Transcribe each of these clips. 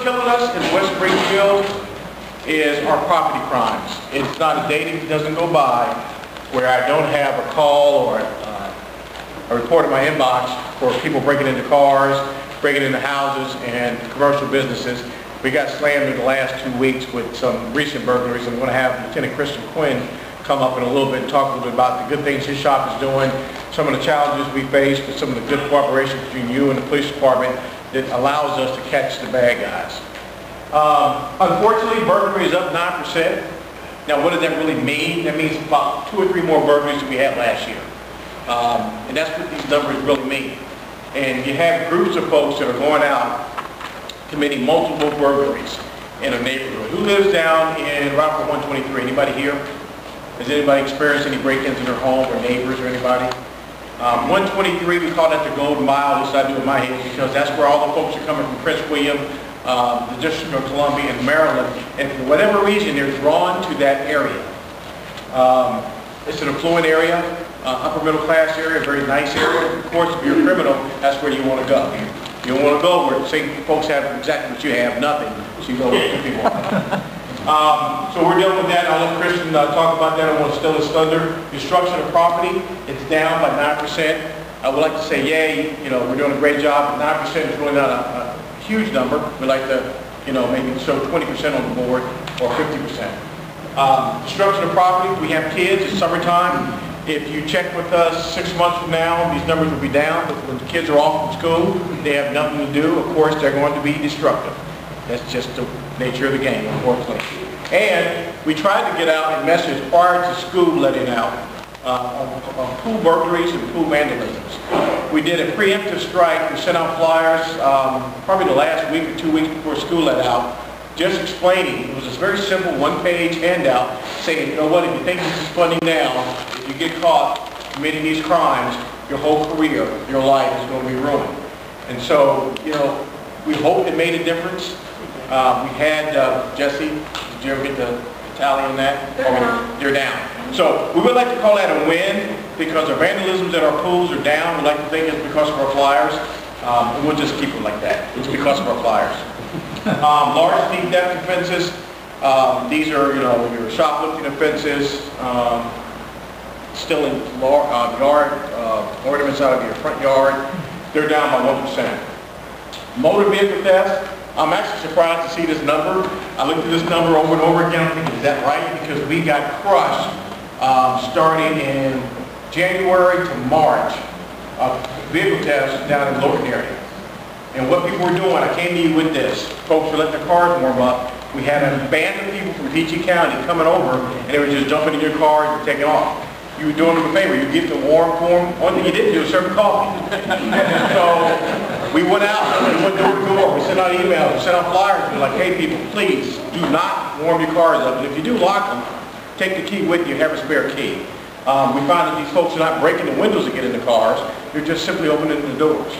what's killing us in West Springfield is our property crimes. It's not a day that doesn't go by where I don't have a call or a report in my inbox for people breaking into cars, breaking into houses and commercial businesses. We got slammed in the last 2 weeks with some recent burglaries. I'm going to have Lieutenant Christian Quinn come up in a little bit and talk a little bit about the good things his shop is doing, some of the challenges we faced, and some of the good cooperation between you and the police department that allows us to catch the bad guys. Unfortunately, burglary is up 9%. Now, what does that really mean? That means about 2 or 3 more burglaries than we had last year. And that's what these numbers really mean. And you have groups of folks that are going out committing multiple burglaries in a neighborhood. Who lives down in Route 123? Anybody here? Has anybody experienced any break-ins in their home or neighbors or anybody? 123, we call that the Golden Mile, at least I do in my head, because that's where all the folks are coming from Prince William, the District of Columbia, and Maryland, and for whatever reason, they're drawn to that area. It's an affluent area, upper middle class area, very nice area. Of course, if you're a criminal, that's where you want to go. You don't want to go where same folks have exactly what you have, nothing. So you go where people are. So we're dealing with that. I'll let Christian talk about that. I want to steal his thunder. Destruction of property, it's down by 9%. I would like to say, yay, we're doing a great job, but 9% is really not a huge number. We like to, maybe show 20% on the board or 50%. Destruction of property, we have kids, it's summertime. If you check with us 6 months from now, these numbers will be down, but when the kids are off from school, they have nothing to do. Of course, they're going to be destructive. That's just the nature of the game, unfortunately. And we tried to get out and message prior to school letting out on pool burglaries and pool vandalisms. We did a preemptive strike. We sent out flyers probably the last week or 2 weeks before school let out, just explaining. It was this very simple one-page handout saying, you know what, if you think this is funny now, if you get caught committing these crimes, your whole career, your life is going to be ruined. And so, we hope it made a difference. We had, Jesse, did you ever get the tally on that? They're down. So we would like to call that a win because our vandalisms at our pools are down. We'd like to think it's because of our flyers. And we'll just keep it like that. It's because of our flyers. Large deep depth offenses. These are, your shoplifting offenses, stealing yard ornaments out of your front yard. They're down by 1%. Motor vehicle theft. I'm actually surprised to see this number. I looked at this number over and over again. I'm thinking, is that right? Because we got crushed starting in January to March of vehicle thefts down in the Logan area. And what people were doing, I came to you with this. Folks were letting their cars warm up. We had a band of people from PG County coming over, and they were just jumping in your cars and taking off. You were doing them a favor. You get them warm for them. One thing you didn't do was serve them coffee. So we went out, we went door to door. We sent out emails, we sent out flyers. We're like, hey people, please do not warm your cars up. And if you do lock them, take the key with you, have a spare key. We found that these folks are not breaking the windows to get in the cars. They're just simply opening the doors.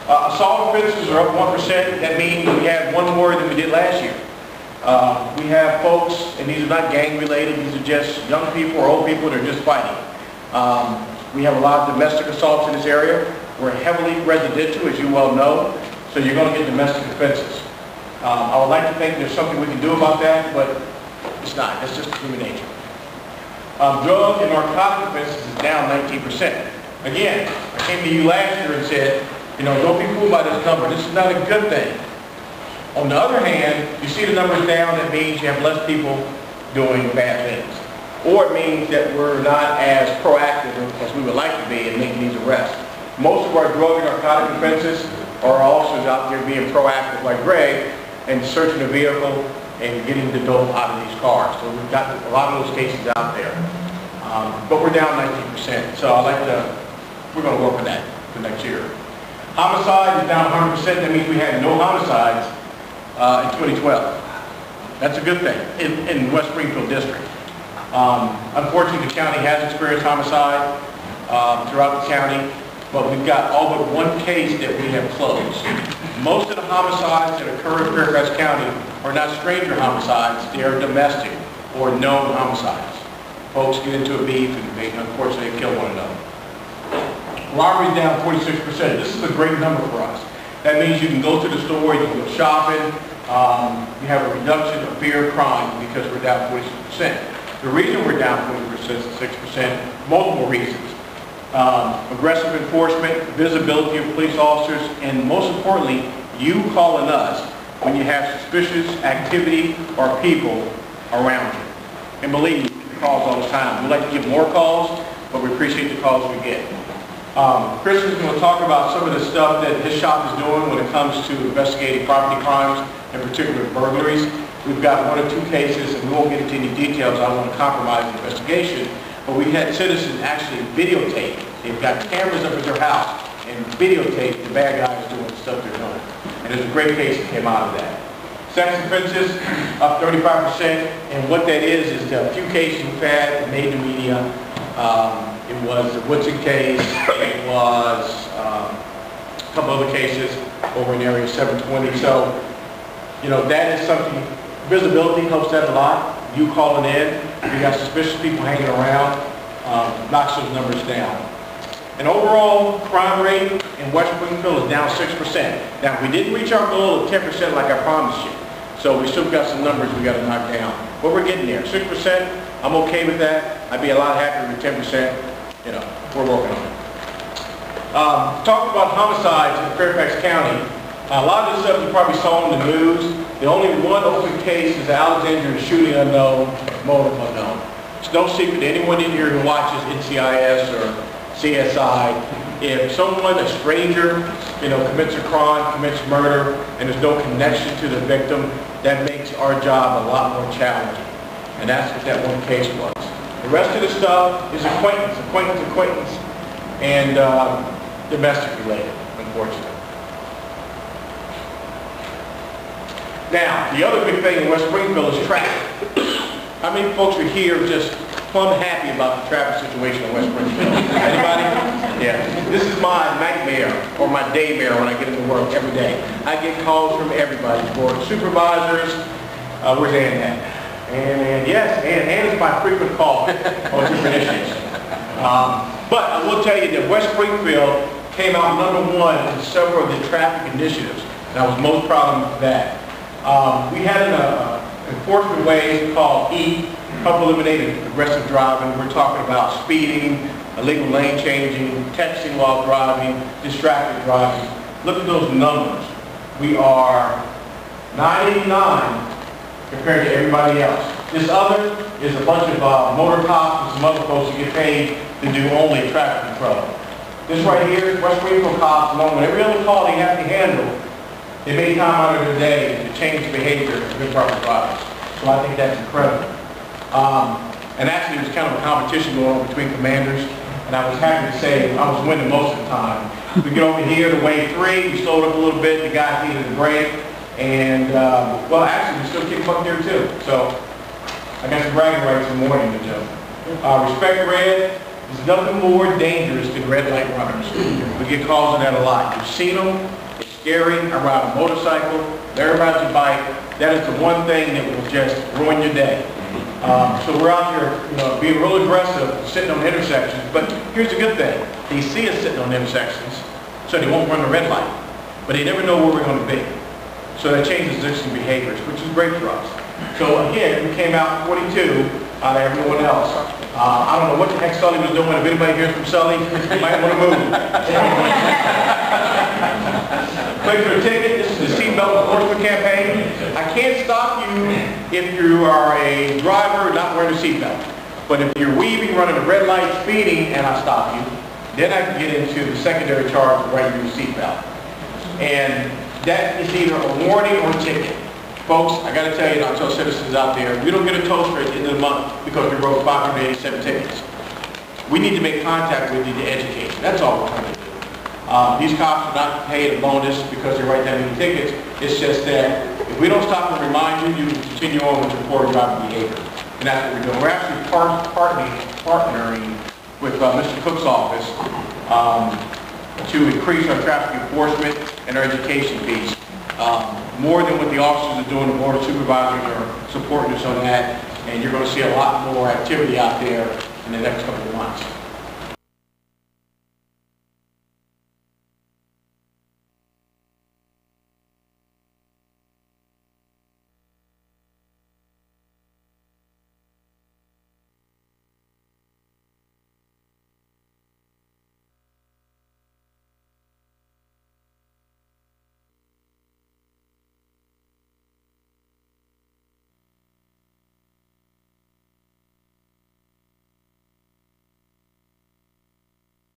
Assault offenses are up 1%. That means we had one more than we did last year. We have folks, and these are not gang related, these are just young people or old people that are just fighting. We have a lot of domestic assaults in this area. We're heavily residential, as you well know, so you're going to get domestic offenses. I would like to think there's something we can do about that, but it's not. That's just human nature. Drug and narcotic offenses is down 19%. Again, I came to you last year and said, don't be fooled by this number. This is not a good thing. On the other hand, you see the numbers down, that means you have less people doing bad things. Or it means that we're not as proactive as we would like to be in making these arrests. Most of our drug and narcotic offenses are officers out there being proactive like Greg and searching the vehicle and getting the dope out of these cars. So we've got a lot of those cases out there. But we're down 19%. So we're going to work on that for next year. Homicide is down 100%. That means we had no homicides in 2012. That's a good thing in West Springfield District. Unfortunately, the county has experienced homicide throughout the county, but we've got all but one case that we have closed. Most of the homicides that occur in Fairfax County are not stranger homicides, they are domestic or known homicides. Folks get into a beef and they unfortunately kill one another. Robbery is down 46%. This is a great number for us. That means you can go to the store, you can go shopping, you have a reduction of fear of crime because we're down 46%. The reason we're down 46%, multiple reasons. Aggressive enforcement, visibility of police officers, and most importantly, you calling us when you have suspicious activity or people around you. And believe me, we get calls all the time. We like to get more calls, but we appreciate the calls we get. Chris is going to talk about some of the stuff that his shop is doing when it comes to investigating property crimes, in particular burglaries. We've got 1 or 2 cases, and we won't get into any details. I don't want to compromise the investigation, but we had citizens actually videotape. They've got cameras up at their house and videotape the bad guys doing the stuff they're doing. And there's a great case that came out of that. Sex offenses up 35%, and what that is the few cases we've had that made the media. It was the Woodson case, it was a couple other cases over in area 720. So, you know, that is something, visibility helps that a lot. You calling in, you got suspicious people hanging around, knocks those numbers down. And overall crime rate in West Springfield is down 6%. Now, we didn't reach our goal of 10% like I promised you. So we still got some numbers we got to knock down. But we're getting there. 6%, I'm okay with that. I'd be a lot happier with 10%. You know, we're working on it. Talking about homicides in Fairfax County, a lot of this stuff you probably saw in the news. The only one open case is the Alexandria shooting unknown, motive unknown. It's no secret to anyone in here who watches NCIS or CSI. If someone, a stranger, you know, commits a crime, commits murder, and there's no connection to the victim, that makes our job a lot more challenging. And that's what that one case was. The rest of the stuff is acquaintance, and domestic related, unfortunately. Now, the other big thing in West Springfield is traffic. How many folks are here just plumb happy about the traffic situation in West Springfield? Anybody? Yeah. This is my nightmare, or my daymare when I get into work every day. I get calls from everybody, board supervisors. Where's Ann at? And yes, Ann is my frequent call on different issues. But I will tell you that West Springfield came out #1 in several of the traffic initiatives, and I was most proud of that. We had an enforcement way called E, help eliminate aggressive driving. We're talking about speeding, illegal lane changing, texting while driving, distracted driving. Look at those numbers. We are 989 compared to everybody else. This other is a bunch of motor cops and some other folks who get paid to do only traffic control. This right here is West Springfield cops, along with every other call they have to handle. They make time out of their day to change behavior of improper drivers. So I think that's incredible. And actually, it was kind of a competition going on between commanders, and I was happy to say I was winning most of the time. We get over here to wave 3, we slowed up a little bit, the guy needed a break, and well, actually, we still kick up there too. So I got some bragging rights in the morning to do. Respect red is nothing more dangerous than red light runners. We get calls on that a lot. You've seen them. It's scary. I ride a motorcycle. They're about to bike. That is the one thing that will just ruin your day. So we're out here, you know, being real aggressive, sitting on intersections. But here's the good thing: they see us sitting on intersections, so they won't run the red light. But they never know where we're going to be. So that changes existing behaviors, which is great for us. So again, we came out 42 out of everyone else. I don't know what the heck Sully was doing. If anybody hears from Sully, you might want to move. Click for a ticket. This is the seatbelt enforcement campaign. I can't stop you if you are a driver not wearing a seatbelt. But if you're weaving, running a red light, speeding, and I stop you, then I can get into the secondary charge of writing your seatbelt. And that is either a warning or a ticket. Folks, I got to tell you, and I'll tell citizens out there, we don't get a toast rate at the end of the month because we wrote 587 tickets. We need to make contact with you to educate you. That's all we're trying to do. These cops are not paid a bonus because they write that many tickets. It's just that if we don't stop and remind you, you can continue on with your poor driving behavior. And that's what we're doing. We're actually partnering with Mr. Cook's office to increase our traffic enforcement and our education piece. More than what the officers are doing, the board of supervisors are supporting us on that, and you're going to see a lot more activity out there in the next couple of months.